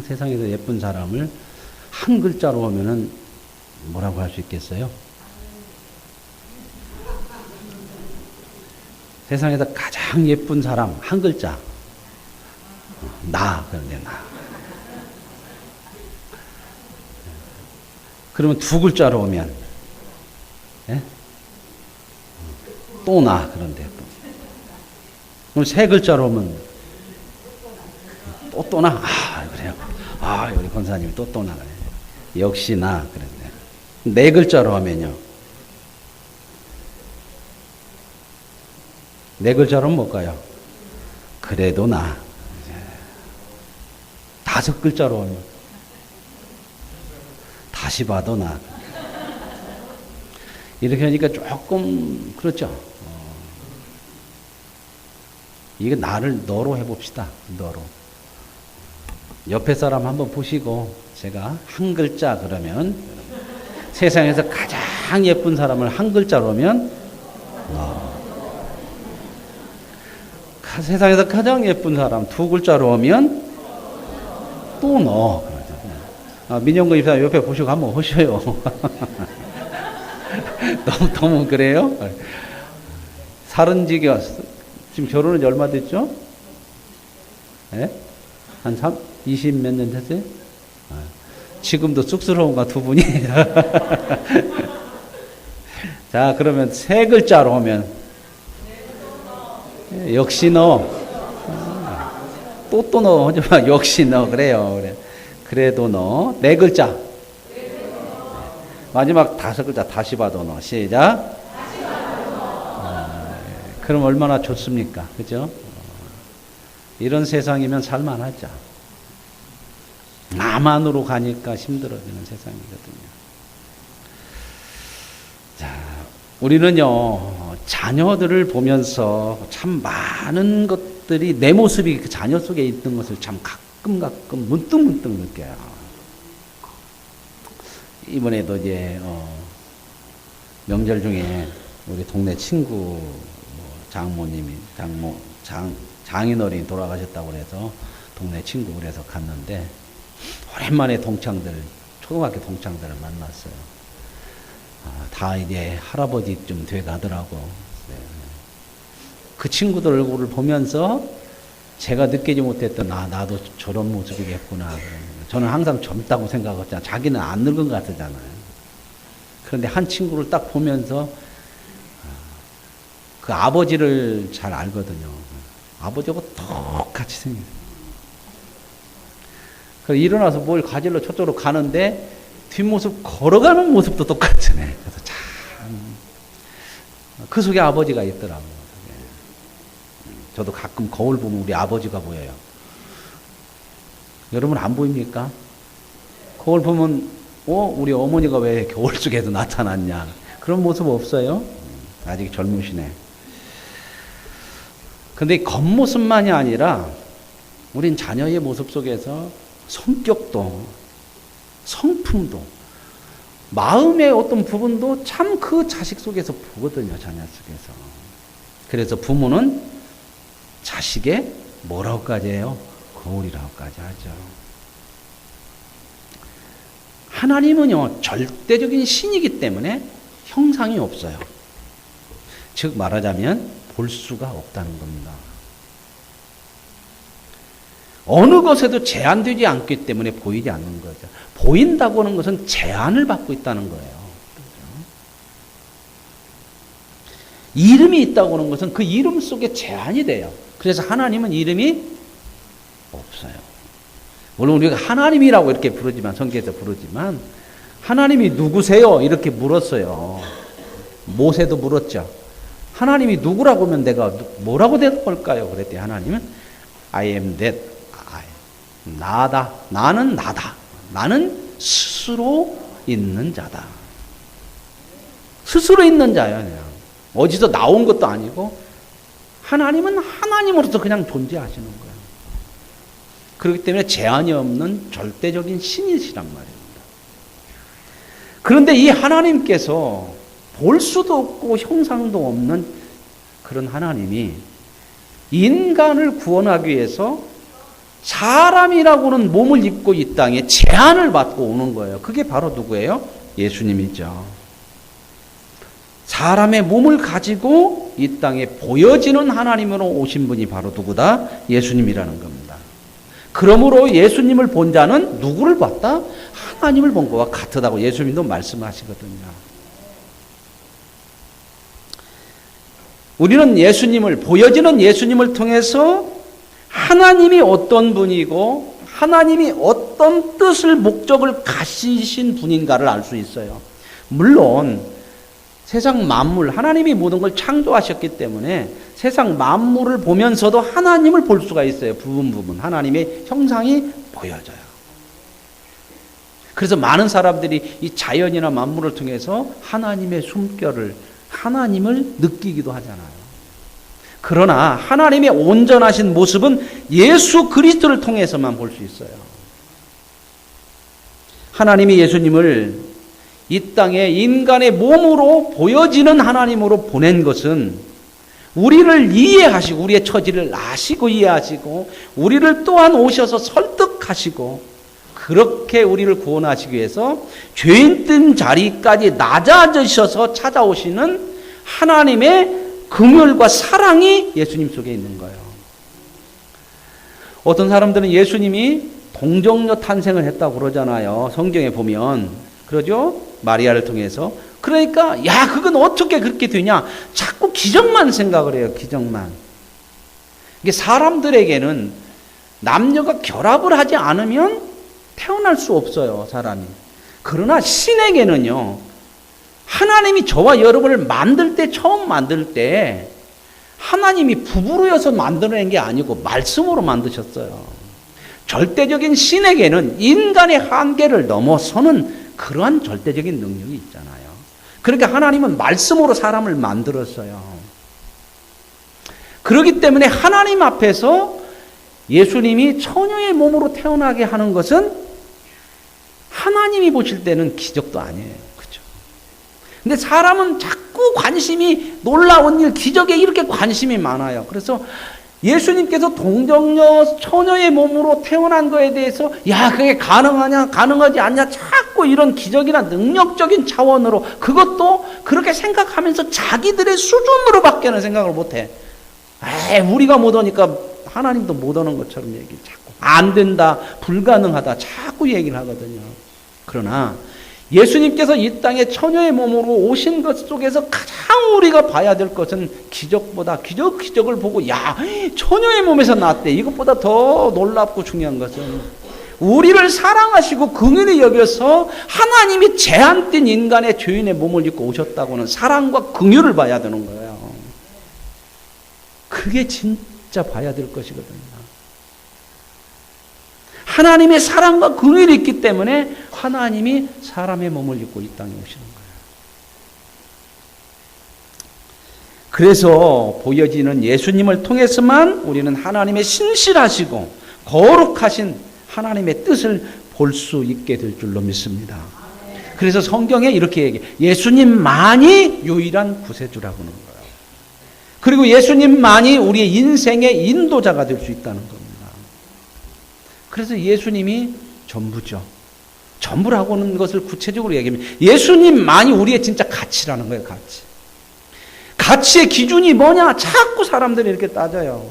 세상에서 예쁜 사람을 한 글자로 하면은 뭐라고 할 수 있겠어요? 세상에서 가장 예쁜 사람 한 글자. 나. 그런데 나. 그러면 두 글자로 오면 예? 또 나. 그런데 또. 그럼 세 글자로 오면 또 나. 아, 그래요. 아, 우리 권사님이 또 나. 그래. 역시 나. 그랬네. 네 글자로 하면요. 네 글자로는 뭘까요? 그래도 나. 다섯 글자로 하면 다시 봐도 나. 이렇게 하니까 조금 그렇죠. 이게 나를 너로 해봅시다. 너로. 옆에 사람 한번 보시고 제가 한 글자 그러면 세상에서 가장 예쁜 사람을 한 글자로 하면 너. 세상에서 가장 예쁜 사람 두 글자로 하면 또 너. 아, 민영구 입사 옆에 보시고 한번 하셔요. 너무 그래요? 사른지가 지금 결혼은 얼마 됐죠? 예? 한 20 몇 년 됐어요? 지금도 쑥스러운가 두 분이? 자, 그러면 세 글자로 하면 역시 너. 또 너 하지 마. 역시 너. 그래요. 그래. 그래도 너. 네 글자. 마지막 다섯 글자. 다시 봐도 너. 시작. 그럼 얼마나 좋습니까? 그죠? 이런 세상이면 살만하죠. 나만으로 가니까 힘들어지는 세상이거든요. 자, 우리는요, 자녀들을 보면서 참 많은 것들이 내 모습이 그 자녀 속에 있는 것을 참 가끔 문득 느껴요. 이번에도 이제, 명절 중에 우리 동네 친구 장모님이, 장인어른이 돌아가셨다고 그래서 동네 친구 그래서 갔는데, 오랜만에 초등학교 동창들을 만났어요. 다 이제 할아버지쯤 돼 가더라고. 그 친구들 얼굴을 보면서 제가 느끼지 못했던 나도 저런 모습이겠구나. 저는 항상 젊다고 생각했잖아요. 자기는 안 늙은 것 같잖아요. 그런데 한 친구를 딱 보면서 그 아버지를 잘 알거든요. 아버지하고 똑같이 생겼어요. 그래서 일어나서 뭘 가지러 저쪽으로 가는데 뒷모습 걸어가는 모습도 똑같으네. 그래서 참 그 속에 아버지가 있더라고요. 저도 가끔 거울 보면 우리 아버지가 보여요. 여러분 안 보입니까? 거울 보면 우리 어머니가 왜 거울 속에서 나타났냐. 그런 모습 없어요? 아직 젊으시네. 근데 겉모습만이 아니라 우린 자녀의 모습 속에서 성격도 성품도 마음의 어떤 부분도 참 그 자식 속에서 보거든요. 자녀 속에서. 그래서 부모는 자식의 뭐라고까지 해요? 거울이라고까지 하죠. 하나님은요, 절대적인 신이기 때문에 형상이 없어요. 즉 말하자면 볼 수가 없다는 겁니다. 어느 것에도 제한되지 않기 때문에 보이지 않는 거죠. 보인다고 하는 것은 제한을 받고 있다는 거예요. 이름이 있다고 하는 것은 그 이름 속에 제한이 돼요. 그래서 하나님은 이름이 없어요. 물론 우리가 하나님이라고 이렇게 부르지만, 성경에서 부르지만, 하나님이 누구세요? 이렇게 물었어요. 모세도 물었죠. 하나님이 누구라고 하면 내가 뭐라고 대답할까요? 그랬더니 하나님은 I am that. 나다. 나는 나다. 나는 스스로 있는 자다. 스스로 있는 자예요. 그냥. 어디서 나온 것도 아니고 하나님은 하나님으로서 그냥 존재하시는 거예요. 그렇기 때문에 제한이 없는 절대적인 신이시란 말입니다. 그런데 이 하나님께서 볼 수도 없고 형상도 없는 그런 하나님이 인간을 구원하기 위해서 사람이라고는 몸을 입고 이 땅에 제한을 받고 오는 거예요. 그게 바로 누구예요? 예수님이죠. 사람의 몸을 가지고 이 땅에 보여지는 하나님으로 오신 분이 바로 누구다? 예수님이라는 겁니다. 그러므로 예수님을 본 자는 누구를 봤다? 하나님을 본 것과 같다고 예수님도 말씀하시거든요. 우리는 예수님을, 보여지는 예수님을 통해서 하나님이 어떤 분이고 하나님이 어떤 뜻을, 목적을 가지신 분인가를 알 수 있어요. 물론 세상 만물, 하나님이 모든 걸 창조하셨기 때문에 세상 만물을 보면서도 하나님을 볼 수가 있어요. 부분 하나님의 형상이 보여져요. 그래서 많은 사람들이 이 자연이나 만물을 통해서 하나님의 숨결을, 하나님을 느끼기도 하잖아요. 그러나 하나님의 온전하신 모습은 예수 그리스도를 통해서만 볼 수 있어요. 하나님이 예수님을 이 땅에 인간의 몸으로 보여지는 하나님으로 보낸 것은 우리를 이해하시고 우리의 처지를 아시고 이해하시고 우리를 또한 오셔서 설득하시고 그렇게 우리를 구원하시기 위해서 죄인 된 자리까지 낮아지셔서 찾아오시는 하나님의 긍휼과 사랑이 예수님 속에 있는 거예요. 어떤 사람들은 예수님이 동정녀 탄생을 했다고 그러잖아요. 성경에 보면 그러죠? 마리아를 통해서. 그러니까 야 그건 어떻게 그렇게 되냐? 자꾸 기적만 생각을 해요. 기적만. 이게 사람들에게는 남녀가 결합을 하지 않으면 태어날 수 없어요. 사람이. 그러나 신에게는요. 하나님이 저와 여러분을 만들 때, 처음 만들 때 하나님이 부부로여서 만들어낸 게 아니고 말씀으로 만드셨어요. 절대적인 신에게는 인간의 한계를 넘어서는 그러한 절대적인 능력이 있잖아요. 그러니까 하나님은 말씀으로 사람을 만들었어요. 그렇기 때문에 하나님 앞에서 예수님이 처녀의 몸으로 태어나게 하는 것은 하나님이 보실 때는 기적도 아니에요. 근데 사람은 자꾸 관심이, 놀라운 일, 기적에 이렇게 관심이 많아요. 그래서 예수님께서 동정녀 처녀의 몸으로 태어난 거에 대해서 야 그게 가능하냐 가능하지 않냐 자꾸 이런 기적이나 능력적인 차원으로 그것도 그렇게 생각하면서 자기들의 수준으로밖에는 생각을 못해. 우리가 못하니까 하나님도 못하는 것처럼 얘기 자꾸 안 된다 불가능하다 자꾸 얘기를 하거든요. 그러나 예수님께서 이 땅에 처녀의 몸으로 오신 것 속에서 가장 우리가 봐야 될 것은 기적보다 기적을 보고 야 처녀의 몸에서 났대. 이것보다 더 놀랍고 중요한 것은 우리를 사랑하시고 긍휼히 여겨서 하나님이 제한된 인간의 죄인의 몸을 입고 오셨다고는 사랑과 긍휼을 봐야 되는 거예요. 그게 진짜 봐야 될 것이거든요. 하나님의 사랑과 긍휼이 있기 때문에 하나님이 사람의 몸을 입고 이 땅에 오시는 거예요. 그래서 보여지는 예수님을 통해서만 우리는 하나님의 신실하시고 거룩하신 하나님의 뜻을 볼 수 있게 될 줄로 믿습니다. 그래서 성경에 이렇게 얘기해요. 예수님만이 유일한 구세주라고 하는 거예요. 그리고 예수님만이 우리의 인생의 인도자가 될 수 있다는 겁니다. 그래서 예수님이 전부죠. 전부라고 하는 것을 구체적으로 얘기하면 예수님만이 우리의 진짜 가치라는 거예요. 가치. 가치의 기준이 뭐냐? 자꾸 사람들이 이렇게 따져요.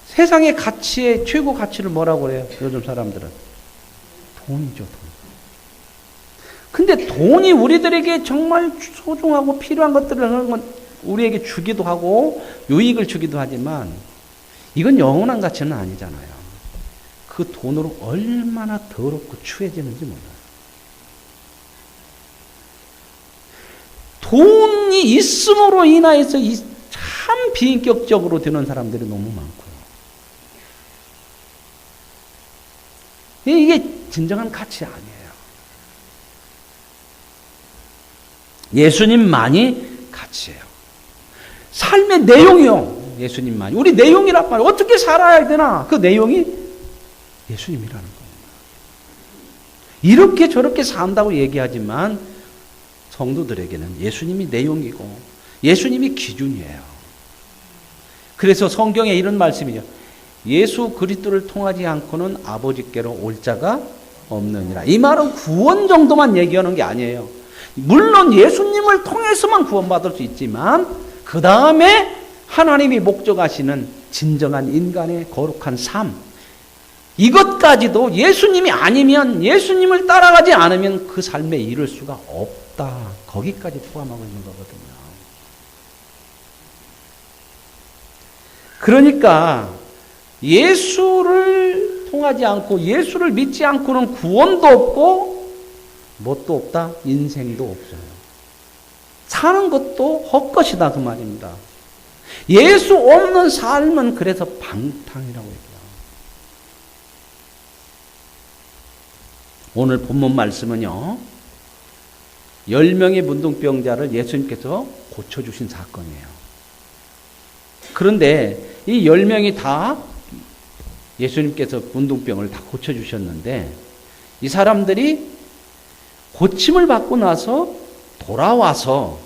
세상의 가치의 최고 가치를 뭐라고 그래요? 요즘 사람들은 돈이죠. 돈. 근데 돈이 우리들에게 정말 소중하고 필요한 것들을 우리에게 주기도 하고 유익을 주기도 하지만 이건 영원한 가치는 아니잖아요. 그 돈으로 얼마나 더럽고 추해지는지 몰라요. 돈이 있음으로 인하여서 참 비인격적으로 되는 사람들이 너무 많고요. 이게 진정한 가치 아니에요. 예수님만이 가치예요. 삶의 내용이요. 예수님만이. 우리 내용이란 말이에요. 어떻게 살아야 되나? 그 내용이 예수님이라는 겁니다. 이렇게 저렇게 산다고 얘기하지만 성도들에게는 예수님이 내용이고 예수님이 기준이에요. 그래서 성경에 이런 말씀이죠. 예수 그리스도를 통하지 않고는 아버지께로 올 자가 없느니라. 이 말은 구원 정도만 얘기하는 게 아니에요. 물론 예수님을 통해서만 구원받을 수 있지만 그 다음에 하나님이 목적하시는 진정한 인간의 거룩한 삶, 이것까지도 예수님이 아니면, 예수님을 따라가지 않으면 그 삶에 이룰 수가 없다. 거기까지 포함하고 있는 거거든요. 그러니까 예수를 통하지 않고 예수를 믿지 않고는 구원도 없고 뭣도 없다? 인생도 없어요. 사는 것도 헛것이다 그 말입니다. 예수 없는 삶은 그래서 방탕이라고 얘기해요. 오늘 본문 말씀은요, 10명의 문둥병자를 예수님께서 고쳐주신 사건이에요. 그런데 이 10명이 다 예수님께서 문둥병을 다 고쳐주셨는데 이 사람들이 고침을 받고 나서 돌아와서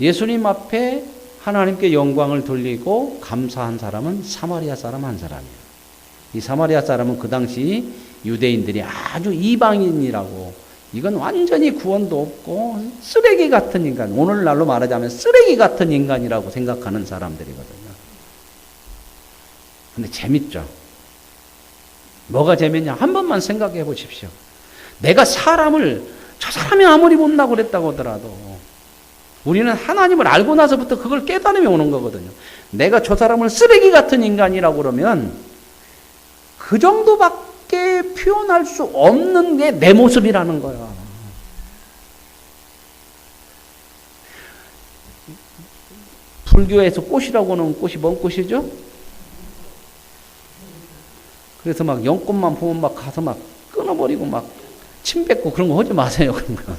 예수님 앞에 하나님께 영광을 돌리고 감사한 사람은 사마리아 사람 한 사람이에요. 이 사마리아 사람은 그 당시 유대인들이 아주 이방인이라고, 이건 완전히 구원도 없고 쓰레기 같은 인간, 오늘날로 말하자면 쓰레기 같은 인간이라고 생각하는 사람들이거든요. 근데 재밌죠? 뭐가 재밌냐? 한 번만 생각해 보십시오. 내가 사람을, 저 사람이 아무리 못나고 그랬다고 하더라도 우리는 하나님을 알고 나서부터 그걸 깨달음이 오는 거거든요. 내가 저 사람을 쓰레기 같은 인간이라고 그러면 그 정도밖에 표현할 수 없는 게 내 모습이라는 거야. 불교에서 꽃이라고 하는 꽃이 뭔 꽃이죠? 그래서 막 연꽃만 보면 막 가서 막 끊어버리고 막 침 뱉고 그런 거 하지 마세요. 그런 거.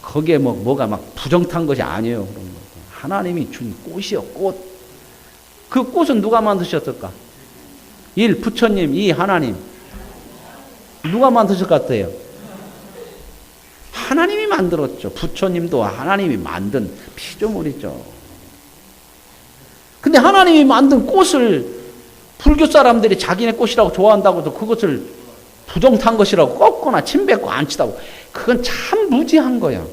거기에 뭐가 막 부정탄 것이 아니에요. 그런 거. 하나님이 준 꽃이요, 꽃. 그 꽃은 누가 만드셨을까? 1. 부처님, 2. 하나님. 누가 만드셨을 것 같아요? 하나님이 만들었죠. 부처님도 하나님이 만든 피조물이죠. 근데 하나님이 만든 꽃을 불교 사람들이 자기네 꽃이라고 좋아한다고 해서 그것을 부정탄 것이라고 꺾거나 침뱉고 안 치다고, 그건 참 무지한 거야.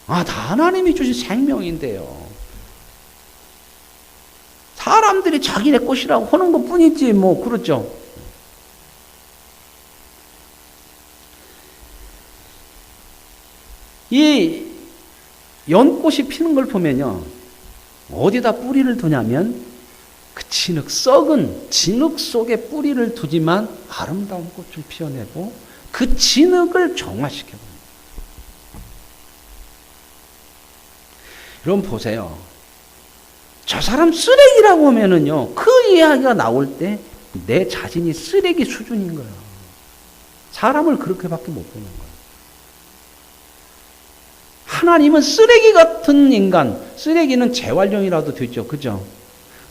아, 다 하나님이 주신 생명인데요. 사람들이 자기네 꽃이라고 하는 것 뿐이지, 뭐, 그렇죠. 이 연꽃이 피는 걸 보면요, 어디다 뿌리를 두냐면 그 진흙, 썩은 진흙 속에 뿌리를 두지만 아름다운 꽃을 피워내고 그 진흙을 정화시켜요. 여러분 보세요. 저 사람 쓰레기라고 하면은요, 그 이야기가 나올 때 내 자신이 쓰레기 수준인 거예요. 사람을 그렇게밖에 못 보는 거예요. 하나님은 쓰레기 같은 인간, 쓰레기는 재활용이라도 되죠. 그죠?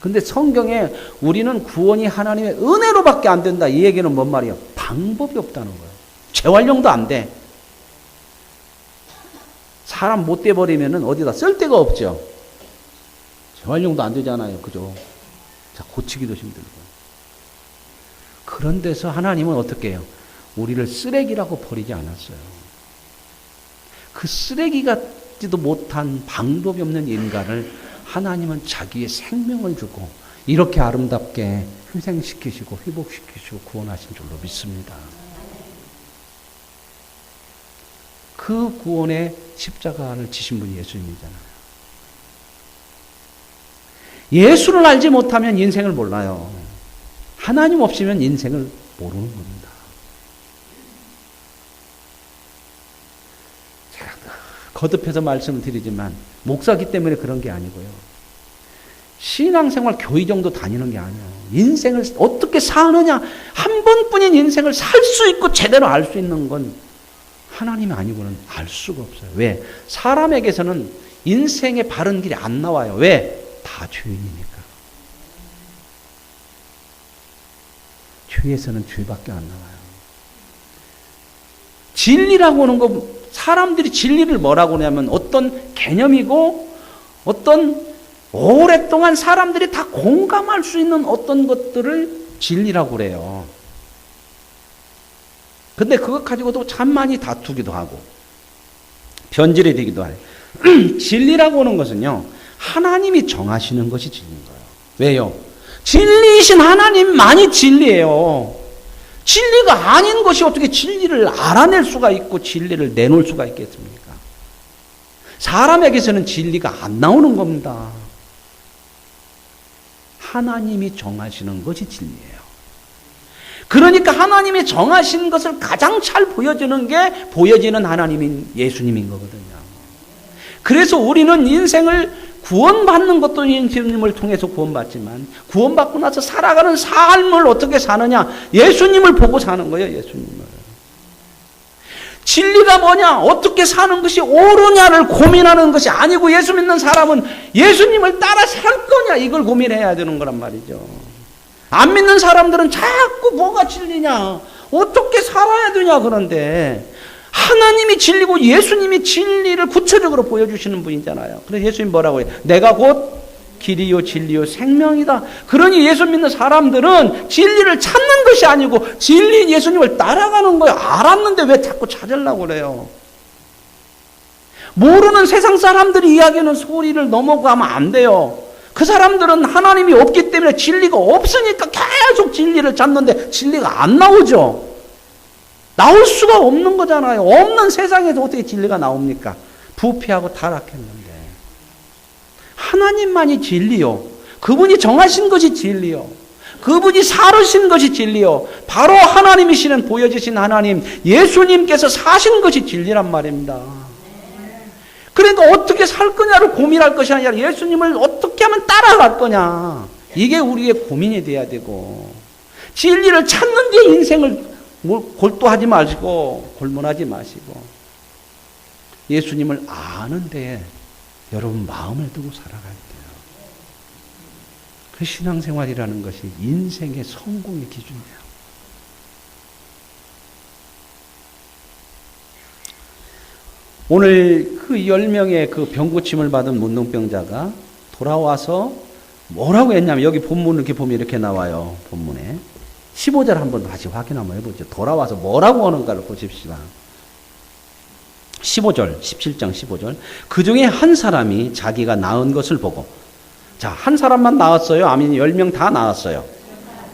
근데 성경에 우리는 구원이 하나님의 은혜로밖에 안 된다. 이 얘기는 뭔 말이에요? 방법이 없다는 거예요. 재활용도 안 돼. 사람 못 돼버리면은 어디다 쓸 데가 없죠. 재활용도 안 되잖아요. 그죠? 자, 고치기도 힘들고. 그런 데서 하나님은 어떻게 해요? 우리를 쓰레기라고 버리지 않았어요. 그 쓰레기 같지도 못한 방법이 없는 인간을 하나님은 자기의 생명을 주고 이렇게 아름답게 희생시키시고 회복시키시고 구원하신 줄로 믿습니다. 그 구원의 십자가를 지신 분이 예수님이잖아요. 예수를 알지 못하면 인생을 몰라요. 하나님 없이면 인생을 모르는 겁니다. 제가 거듭해서 말씀을 드리지만 목사기 때문에 그런 게 아니고요. 신앙생활 교회 정도 다니는 게 아니에요. 인생을 어떻게 사느냐, 한 번뿐인 인생을 살 수 있고 제대로 알 수 있는 건 하나님이 아니고는 알 수가 없어요. 왜? 사람에게서는 인생의 바른 길이 안 나와요. 왜? 다 죄인이니까. 죄에서는 죄밖에 안 나와요. 진리라고 하는 거, 사람들이 진리를 뭐라고 하냐면 어떤 개념이고 어떤 오랫동안 사람들이 다 공감할 수 있는 어떤 것들을 진리라고 그래요. 근데 그것 가지고도 참 많이 다투기도 하고 변질이 되기도 해요. 진리라고 하는 것은요, 하나님이 정하시는 것이 진리인 거예요. 왜요? 진리이신 하나님만이 진리예요. 진리가 아닌 것이 어떻게 진리를 알아낼 수가 있고 진리를 내놓을 수가 있겠습니까? 사람에게서는 진리가 안 나오는 겁니다. 하나님이 정하시는 것이 진리예요. 그러니까 하나님이 정하신 것을 가장 잘 보여지는 하나님인 예수님인 거거든요. 그래서 우리는 인생을 구원받는 것도 예수님을 통해서 구원받지만 구원받고 나서 살아가는 삶을 어떻게 사느냐? 예수님을 보고 사는 거예요. 예수님을. 진리가 뭐냐? 어떻게 사는 것이 옳으냐를 고민하는 것이 아니고 예수 믿는 사람은 예수님을 따라 살 거냐? 이걸 고민해야 되는 거란 말이죠. 안 믿는 사람들은 자꾸 뭐가 진리냐? 어떻게 살아야 되냐? 그런데 하나님이 진리고 예수님이 진리를 구체적으로 보여주시는 분이잖아요. 그래서 예수님 뭐라고 해요? 내가 곧 길이요 진리요 생명이다. 그러니 예수 믿는 사람들은 진리를 찾는 것이 아니고 진리인 예수님을 따라가는 거예요. 알았는데 왜 자꾸 찾으려고 그래요? 모르는 세상 사람들이 이야기하는 소리를 넘어가면 안 돼요. 그 사람들은 하나님이 없기 때문에 진리가 없으니까 계속 진리를 찾는데 진리가 안 나오죠. 나올 수가 없는 거잖아요. 없는 세상에서 어떻게 진리가 나옵니까? 부패하고 타락했는데. 하나님만이 진리요. 그분이 정하신 것이 진리요. 그분이 사르신 것이 진리요. 바로 하나님이시는 보여주신 하나님, 예수님께서 사신 것이 진리란 말입니다. 그러니까 어떻게 살 거냐를 고민할 것이 아니라 예수님을 어떻게 하면 따라갈 거냐. 이게 우리의 고민이 돼야 되고, 진리를 찾는 데 인생을 골도하지 마시고 골몰하지 마시고 예수님을 아는데 여러분 마음을 두고 살아가야 돼요. 그 신앙생활이라는 것이 인생의 성공의 기준이에요. 오늘 그 10명의 그 병고침을 받은 문둥병자가 돌아와서 뭐라고 했냐면 여기 본문을 이렇게 보면 이렇게 나와요. 본문에 15절 한번 다시 확인 한번 해보죠. 돌아와서 뭐라고 하는가를 보십시다. 15절, 17장 15절. 그 중에 한 사람이 자기가 낳은 것을 보고, 자, 한 사람만 낳았어요? 아니면 10명 다 낳았어요?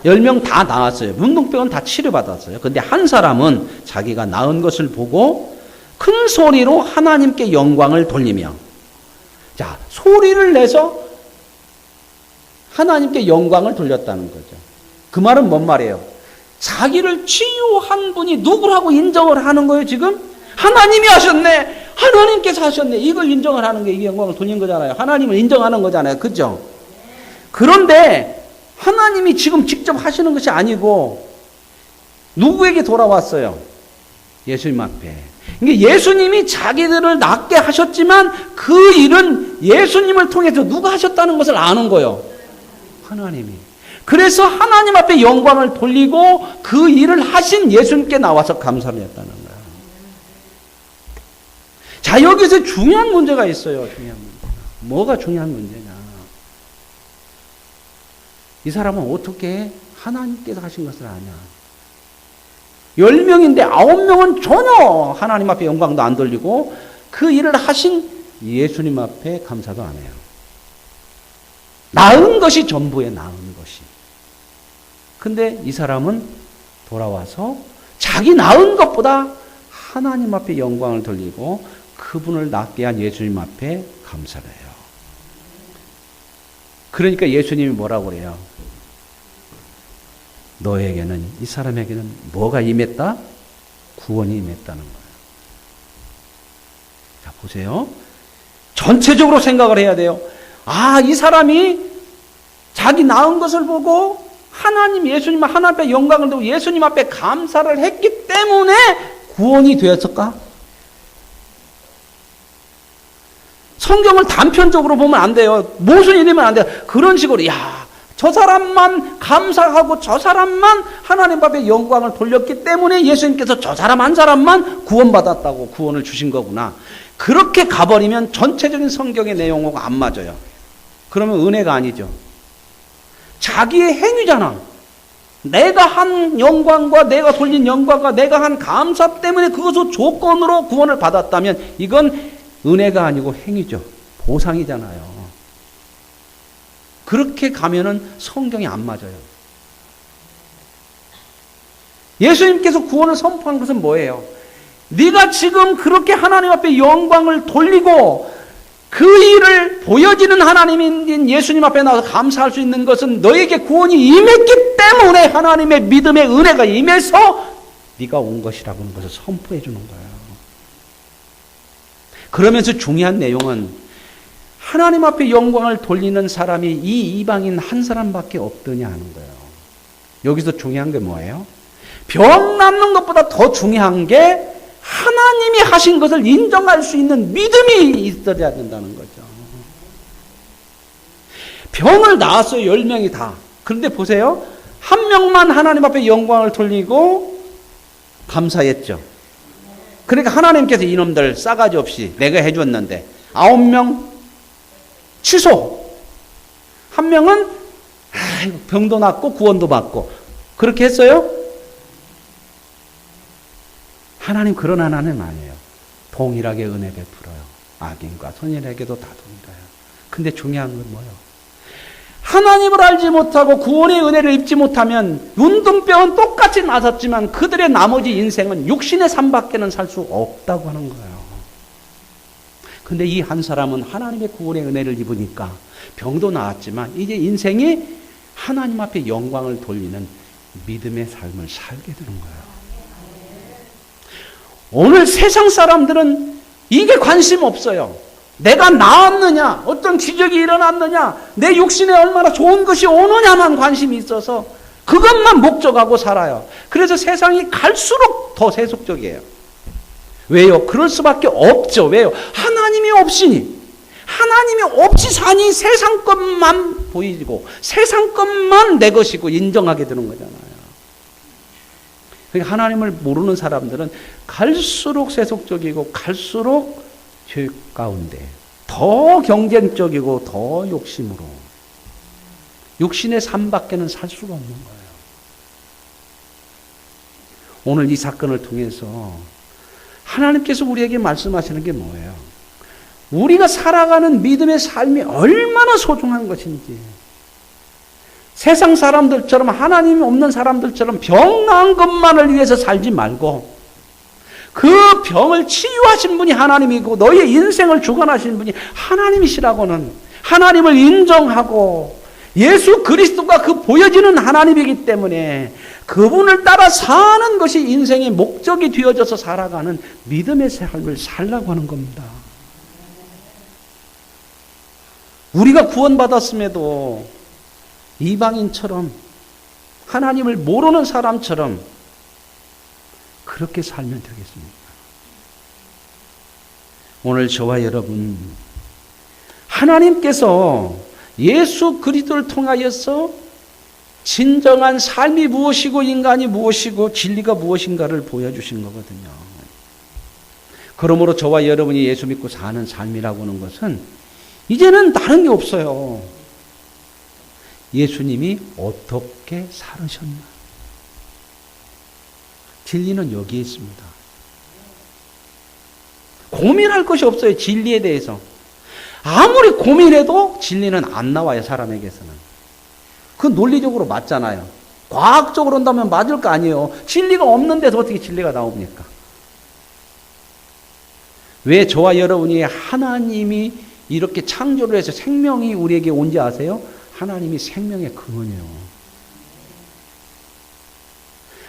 10명 다 낳았어요. 문둥병은 다 치료받았어요. 근데 한 사람은 자기가 낳은 것을 보고 큰 소리로 하나님께 영광을 돌리며, 자, 소리를 내서 하나님께 영광을 돌렸다는 거죠. 그 말은 뭔 말이에요? 자기를 치유한 분이 누구라고 인정을 하는 거예요, 지금? 하나님이 하셨네! 하나님께서 하셨네! 이걸 인정을 하는 게 이게 영광을 돌린 거잖아요. 하나님을 인정하는 거잖아요. 그죠? 그런데 하나님이 지금 직접 하시는 것이 아니고 누구에게 돌아왔어요? 예수님 앞에. 그러니까 예수님이 자기들을 낫게 하셨지만 그 일은 예수님을 통해서 누가 하셨다는 것을 아는 거예요. 하나님이. 그래서 하나님 앞에 영광을 돌리고 그 일을 하신 예수님께 나와서 감사를 했다는 거예요. 자, 여기서 중요한 문제가 있어요. 중요한 문제. 뭐가 중요한 문제냐? 이 사람은 어떻게 하나님께서 하신 것을 아냐? 10명인데 9명은 전혀 하나님 앞에 영광도 안 돌리고 그 일을 하신 예수님 앞에 감사도 안 해요. 낳은 것이 전부에 낳은 것이. 근데 이 사람은 돌아와서 자기 낳은 것보다 하나님 앞에 영광을 돌리고 그분을 낫게 한 예수님 앞에 감사를 해요. 그러니까 예수님이 뭐라고 그래요? 너에게는, 이 사람에게는 뭐가 임했다? 구원이 임했다는 거예요. 자, 보세요. 전체적으로 생각을 해야 돼요. 아, 이 사람이 자기 낳은 것을 보고 하나님, 예수님, 하나님 앞에 영광을 두고 예수님 앞에 감사를 했기 때문에 구원이 되었을까? 성경을 단편적으로 보면 안 돼요. 모순이되면 안 돼요. 그런 식으로, 야, 저 사람만 감사하고 저 사람만 하나님 앞에 영광을 돌렸기 때문에 예수님께서 저 사람 한 사람만 구원받았다고 구원을 주신 거구나. 그렇게 가버리면 전체적인 성경의 내용하고 안 맞아요. 그러면 은혜가 아니죠. 자기의 행위잖아. 내가 한 영광과 내가 돌린 영광과 내가 한 감사 때문에 그것을 조건으로 구원을 받았다면 이건 은혜가 아니고 행위죠. 보상이잖아요. 그렇게 가면은 성경이 안 맞아요. 예수님께서 구원을 선포한 것은 뭐예요? 네가 지금 그렇게 하나님 앞에 영광을 돌리고 그 일을 보여지는 하나님인 예수님 앞에 나가서 감사할 수 있는 것은 너에게 구원이 임했기 때문에 하나님의 믿음의 은혜가 임해서 네가 온 것이라고 하는 것을 선포해 주는 거예요. 그러면서 중요한 내용은 하나님 앞에 영광을 돌리는 사람이 이 이방인 한 사람밖에 없더냐 하는 거예요. 여기서 중요한 게 뭐예요? 병 낫는 것보다 더 중요한 게 하나님이 하신 것을 인정할 수 있는 믿음이 있어야 된다는 거죠. 병을 나았어요. 10명이 다. 그런데 보세요. 한 명만 하나님 앞에 영광을 돌리고 감사했죠. 그러니까 하나님께서 이놈들 싸가지 없이 내가 해줬는데 9명 취소. 한 명은 병도 낫고 구원도 받고 그렇게 했어요? 하나님 그런 하나님 아니에요. 동일하게 은혜 베풀어요. 악인과 선인에게도 다 동일해요. 근데 중요한 건 뭐예요? 하나님을 알지 못하고 구원의 은혜를 입지 못하면 운동병은 똑같이 나섰지만 그들의 나머지 인생은 육신의 삶밖에는 살 수 없다고 하는 거예요. 근데 이 한 사람은 하나님의 구원의 은혜를 입으니까 병도 나았지만 이제 인생이 하나님 앞에 영광을 돌리는 믿음의 삶을 살게 되는 거예요. 오늘 세상 사람들은 이게 관심 없어요. 내가 나았느냐, 어떤 기적이 일어났느냐, 내 육신에 얼마나 좋은 것이 오느냐만 관심이 있어서 그것만 목적하고 살아요. 그래서 세상이 갈수록 더 세속적이에요. 왜요? 그럴 수밖에 없죠. 왜요? 하나님이 없으니. 하나님이 없이 사니 세상 것만 보이고 세상 것만 내 것이고 인정하게 되는 거잖아요. 하나님을 모르는 사람들은 갈수록 세속적이고 갈수록 죄 가운데 더 경쟁적이고 더 욕심으로 육신의 삶밖에는 살 수가 없는 거예요. 오늘 이 사건을 통해서 하나님께서 우리에게 말씀하시는 게 뭐예요? 우리가 살아가는 믿음의 삶이 얼마나 소중한 것인지, 세상 사람들처럼 하나님이 없는 사람들처럼 병 나은 것만을 위해서 살지 말고 그 병을 치유하신 분이 하나님이고 너의 인생을 주관하신 분이 하나님이시라고는 하나님을 인정하고 예수 그리스도가 그 보여지는 하나님이기 때문에 그분을 따라 사는 것이 인생의 목적이 되어져서 살아가는 믿음의 삶을 살라고 하는 겁니다. 우리가 구원받았음에도 이방인처럼 하나님을 모르는 사람처럼 그렇게 살면 되겠습니까? 오늘 저와 여러분, 하나님께서 예수 그리스도를 통하여서 진정한 삶이 무엇이고 인간이 무엇이고 진리가 무엇인가를 보여주신 거거든요. 그러므로 저와 여러분이 예수 믿고 사는 삶이라고 하는 것은 이제는 다른 게 없어요. 예수님이 어떻게 살으셨나? 진리는 여기에 있습니다. 고민할 것이 없어요. 진리에 대해서. 아무리 고민해도 진리는 안 나와요. 사람에게서는. 그 논리적으로 맞잖아요. 과학적으로 한다면 맞을 거 아니에요. 진리가 없는 데서 어떻게 진리가 나옵니까? 왜 저와 여러분이 하나님이 이렇게 창조를 해서 생명이 우리에게 온지 아세요? 하나님이 생명의 근원이에요.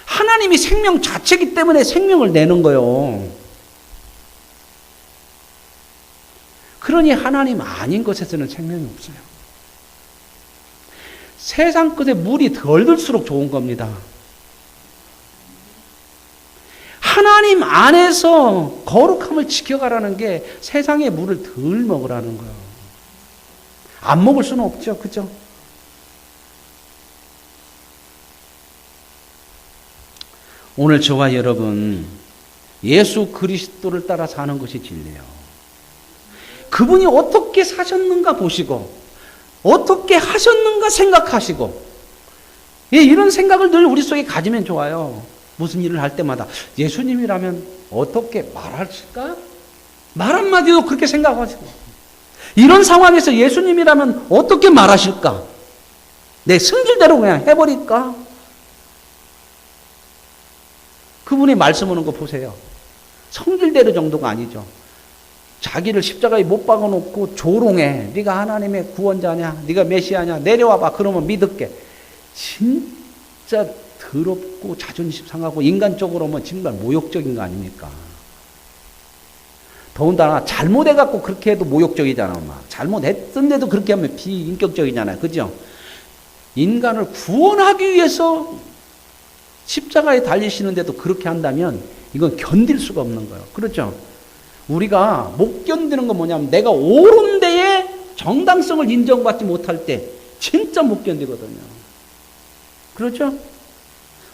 하나님이 생명 자체이기 때문에 생명을 내는 거예요. 그러니 하나님 아닌 것에서는 생명이 없어요. 세상 것에 물이 덜 들수록 좋은 겁니다. 하나님 안에서 거룩함을 지켜가라는 게 세상의 물을 덜 먹으라는 거예요. 안 먹을 수는 없죠. 그죠? 오늘 저와 여러분, 예수 그리스도를 따라 사는 것이 진리예요. 그분이 어떻게 사셨는가 보시고 어떻게 하셨는가 생각하시고, 예, 이런 생각을 늘 우리 속에 가지면 좋아요. 무슨 일을 할 때마다 예수님이라면 어떻게 말하실까? 말 한마디도 그렇게 생각하시고, 이런 상황에서 예수님이라면 어떻게 말하실까? 내 성질대로 그냥 해버릴까? 그분이 말씀하는 거 보세요. 성질대로 정도가 아니죠. 자기를 십자가에 못 박아놓고 조롱해. 네가 하나님의 구원자냐? 네가 메시아냐? 내려와봐. 그러면 믿을게. 진짜 더럽고 자존심 상하고 인간적으로 뭐 정말 모욕적인 거 아닙니까? 더군다나 잘못해갖고 그렇게 해도 모욕적이잖아. 막. 잘못했던데도 그렇게 하면 비인격적이잖아요. 그죠? 인간을 구원하기 위해서 십자가에 달리시는데도 그렇게 한다면 이건 견딜 수가 없는 거예요. 그렇죠? 우리가 못 견디는 건 뭐냐면 내가 옳은 데에 정당성을 인정받지 못할 때 진짜 못 견디거든요. 그렇죠?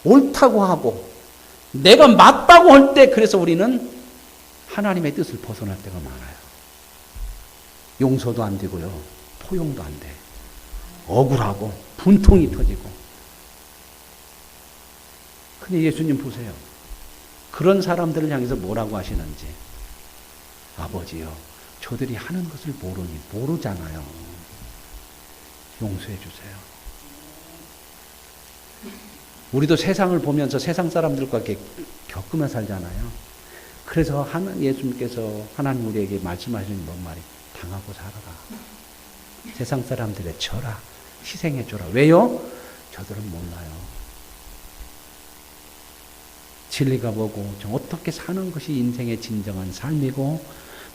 옳다고 하고 내가 맞다고 할 때 그래서 우리는 하나님의 뜻을 벗어날 때가 많아요. 용서도 안 되고요. 포용도 안 돼. 억울하고 분통이 터지고. 근데 예수님 보세요. 그런 사람들을 향해서 뭐라고 하시는지. 아버지요, 저들이 하는 것을 모르잖아요. 용서해 주세요. 우리도 세상을 보면서 세상 사람들과 이렇게 겪으며 살잖아요. 그래서 예수님께서 하나님 우리에게 말씀하시는 뭔 말이? 당하고 살아라. 세상 사람들의 져라. 희생해 줘라. 왜요? 저들은 몰라요. 진리가 뭐고 어떻게 사는 것이 인생의 진정한 삶이고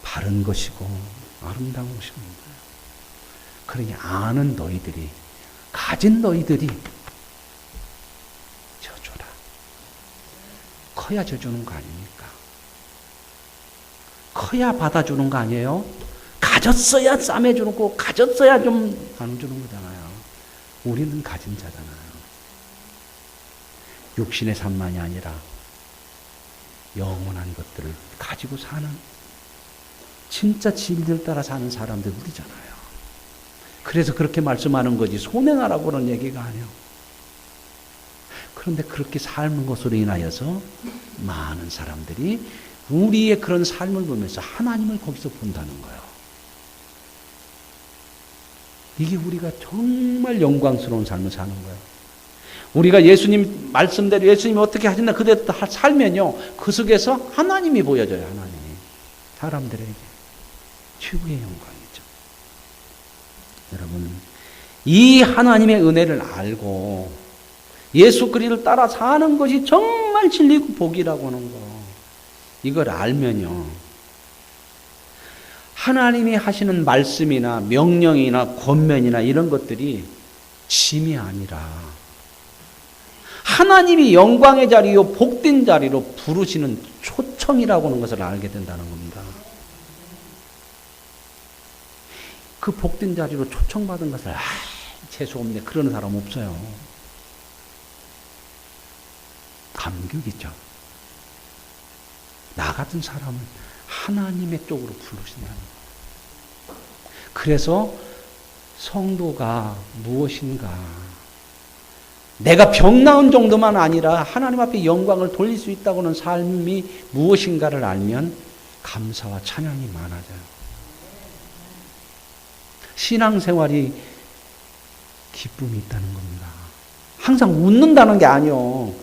바른 것이고 아름다운 것입니다. 그러니 아는 너희들이, 가진 너희들이 져줘라. 커야 져주는 거 아닙니까? 커야 받아주는 거 아니에요? 가졌어야 싸매주는 거, 가졌어야 좀 나눠주는 거잖아요. 우리는 가진 자잖아요. 육신의 삶만이 아니라 영원한 것들을 가지고 사는, 진짜 진리를 따라 사는 사람들 우리잖아요. 그래서 그렇게 말씀하는 거지 손해나라고 그런 얘기가 아니에요. 그런데 그렇게 삶은 것으로 인하여서 많은 사람들이 우리의 그런 삶을 보면서 하나님을 거기서 본다는 거예요. 이게 우리가 정말 영광스러운 삶을 사는 거예요. 우리가 예수님 말씀대로 예수님이 어떻게 하셨나 그대로 살면요, 그 속에서 하나님이 보여져요. 하나님이 사람들에게 최고의 영광이죠. 여러분, 이 하나님의 은혜를 알고 예수 그리스도를 따라 사는 것이 정말 진리고 복이라고 하는 거, 이걸 알면요, 하나님이 하시는 말씀이나 명령이나 권면이나 이런 것들이 짐이 아니라 하나님이 영광의 자리요 복된 자리로 부르시는 초청이라고 하는 것을 알게 된다는 겁니다. 그 복된 자리로 초청받은 것을 재수없네 그러는 사람 없어요. 감격이죠. 나 같은 사람을 하나님의 쪽으로 부르신다는 거예요. 그래서 성도가 무엇인가, 내가 병 나은 정도만 아니라 하나님 앞에 영광을 돌릴 수 있다고 하는 삶이 무엇인가를 알면 감사와 찬양이 많아져요. 신앙생활이 기쁨이 있다는 겁니다. 항상 웃는다는 게 아니요.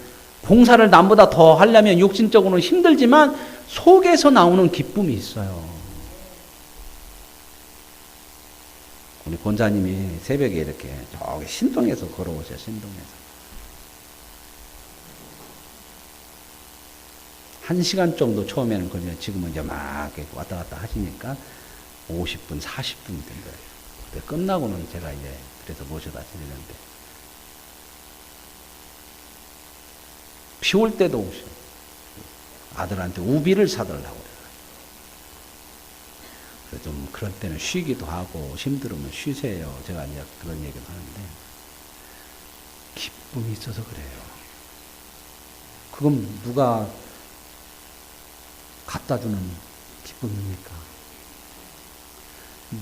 봉사를 남보다 더 하려면 육신적으로는 힘들지만 속에서 나오는 기쁨이 있어요. 우리 권사님이 새벽에 이렇게 저기 신동에서 걸어오세요. 신동에서. 1시간 정도 처음에는 걸려요. 지금은 이제 막 왔다 갔다 하시니까 50분, 40분 된 거예요. 근데 끝나고는 제가 이제 그래서 모셔다 드리는데, 비 올 때도 오셔. 아들한테 우비를 사달라고 그래요. 그래서 좀 그럴 때는 쉬기도 하고 힘들으면 쉬세요. 제가 이제 그런 얘기를 하는데, 기쁨이 있어서 그래요. 그건 누가 갖다 주는 기쁨입니까?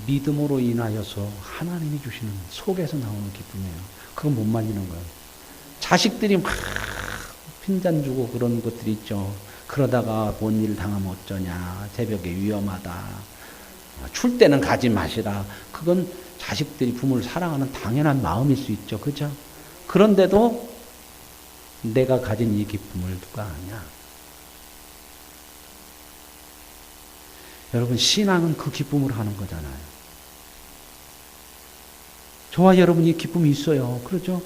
믿음으로 인하여서 하나님이 주시는 속에서 나오는 기쁨이에요. 그건 못 말리는 거예요. 자식들이 막 핀잔 주고 그런 것들이 있죠. 그러다가 뭔 일 당하면 어쩌냐. 새벽에 위험하다. 출 때는 가지 마시라. 그건 자식들이 부모를 사랑하는 당연한 마음일 수 있죠. 그죠? 그런데도 내가 가진 이 기쁨을 누가 아냐? 여러분, 신앙은 그 기쁨으로 하는 거잖아요. 저와 여러분이 기쁨이 있어요. 그렇죠?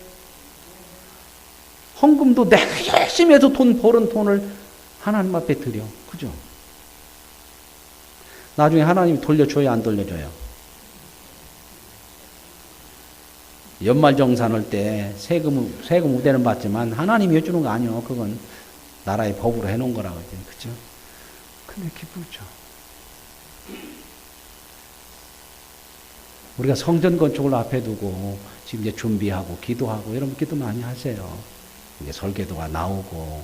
헌금도 내가 열심히 해서 버는 돈을 하나님 앞에 드려. 그죠? 나중에 하나님이 돌려줘야 안 돌려줘요? 연말정산할 때 세금 우대는 받지만 하나님이 해주는 거 아니요. 그건 나라의 법으로 해놓은 거라고. 그죠? 근데 기쁘죠. 우리가 성전 건축을 앞에 두고 지금 이제 준비하고 기도하고 여러분 기도 많이 하세요. 이제 설계도가 나오고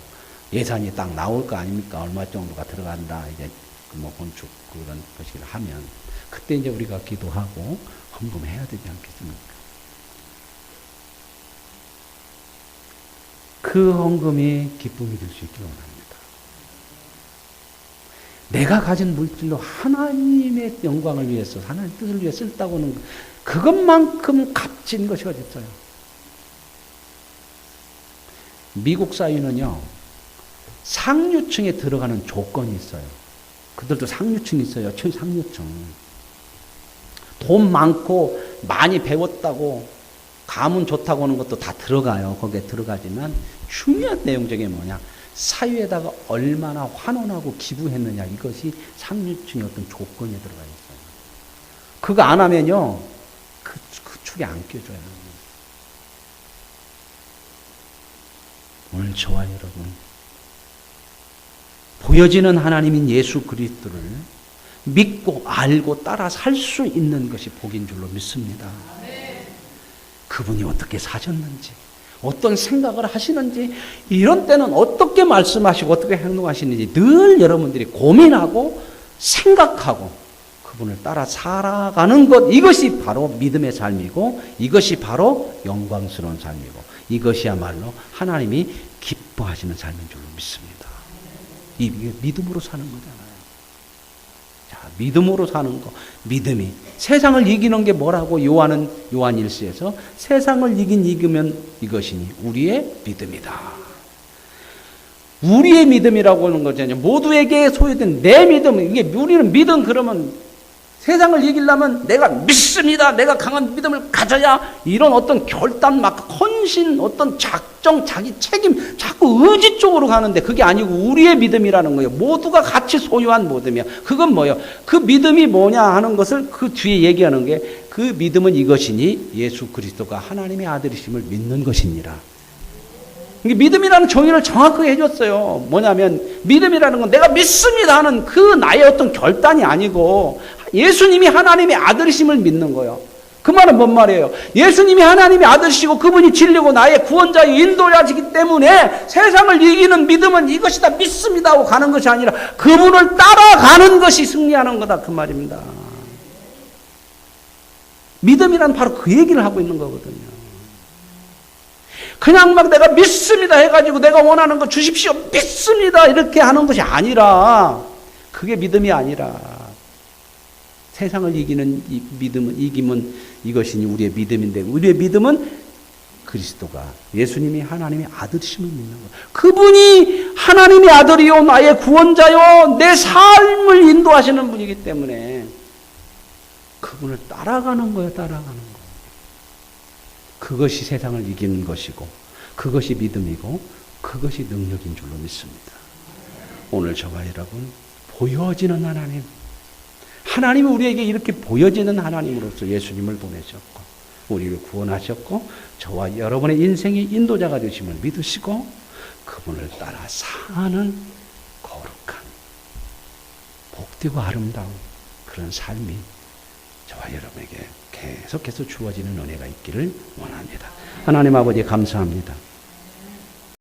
예산이 딱 나올 거 아닙니까? 얼마 정도가 들어간다. 이제 뭐 건축 그런 것을 하면 그때 이제 우리가 기도하고 헌금해야 되지 않겠습니까? 그 헌금이 기쁨이 될 수 있기를 원합니다. 내가 가진 물질로 하나님의 영광을 위해서, 하나님의 뜻을 위해 쓸다고는 그것만큼 값진 것이 어디 있어요? 미국 사회는요, 상류층에 들어가는 조건이 있어요. 그들도 상류층이 있어요. 최상류층. 돈 많고 많이 배웠다고 가문 좋다고 하는 것도 다 들어가요. 거기에 들어가지만 중요한 내용적인 게 뭐냐? 사회에다가 얼마나 환원하고 기부했느냐. 이것이 상류층의 어떤 조건에 들어가 있어요. 그거 안 하면요, 그 축에 안 껴줘요. 오늘 저와 여러분, 보여지는 하나님인 예수 그리스도를 믿고 알고 따라 살 수 있는 것이 복인 줄로 믿습니다. 그분이 어떻게 사셨는지, 어떤 생각을 하시는지, 이런 때는 어떻게 말씀하시고 어떻게 행동하시는지 늘 여러분들이 고민하고 생각하고 그분을 따라 살아가는 것, 이것이 바로 믿음의 삶이고 이것이 바로 영광스러운 삶이고 이것이야말로 하나님이 기뻐하시는 삶인 줄로 믿습니다. 이게 믿음으로 사는 거잖아요. 자, 믿음으로 사는 거. 믿음이 세상을 이기는 게 뭐라고 요한 1서에서 세상을 이기면 이것이니 우리의 믿음이다. 우리의 믿음이라고 하는 거잖아요. 모두에게 소유된 내 믿음. 이게 우리는 믿음 그러면 세상을 이기려면 내가 믿습니다. 내가 강한 믿음을 가져야 이런 어떤 결단, 막 헌신, 어떤 작정, 자기 책임, 자꾸 의지 쪽으로 가는데 그게 아니고 우리의 믿음이라는 거예요. 모두가 같이 소유한 믿음이야. 그건 뭐예요? 그 믿음이 뭐냐 하는 것을 그 뒤에 얘기하는 게 그 믿음은 이것이니 예수 그리스도가 하나님의 아들이심을 믿는 것이니라. 믿음이라는 정의를 정확하게 해줬어요. 뭐냐면 믿음이라는 건 내가 믿습니다 하는 그 나의 어떤 결단이 아니고 예수님이 하나님의 아들이심을 믿는 거예요. 그 말은 뭔 말이에요? 예수님이 하나님의 아들이시고 그분이 진리고 나의 구원자의 인도자이기 때문에 세상을 이기는 믿음은 이것이다 믿습니다 하고 가는 것이 아니라 그분을 따라가는 것이 승리하는 거다 그 말입니다. 믿음이란 바로 그 얘기를 하고 있는 거거든요. 그냥 막 내가 믿습니다 해가지고 내가 원하는 거 주십시오 믿습니다 이렇게 하는 것이 아니라 그게 믿음이 아니라 세상을 이기는 이 믿음은 이기면 이것이니 우리의 믿음인데 우리의 믿음은 그리스도가 예수님이 하나님의 아들이심을 믿는 거예요. 그분이 하나님의 아들이요 나의 구원자요 내 삶을 인도하시는 분이기 때문에 그분을 따라가는 거예요. 따라가는 거. 그것이 세상을 이기는 것이고 그것이 믿음이고 그것이 능력인 줄로 믿습니다. 오늘 저와 여러분 보여지는 하나님, 하나님이 우리에게 이렇게 보여지는 하나님으로서 예수님을 보내셨고 우리를 구원하셨고 저와 여러분의 인생의 인도자가 되심을 믿으시고 그분을 따라 사는 거룩한 복되고 아름다운 그런 삶이 저와 여러분에게 계속해서 주어지는 은혜가 있기를 원합니다. 하나님 아버지 감사합니다.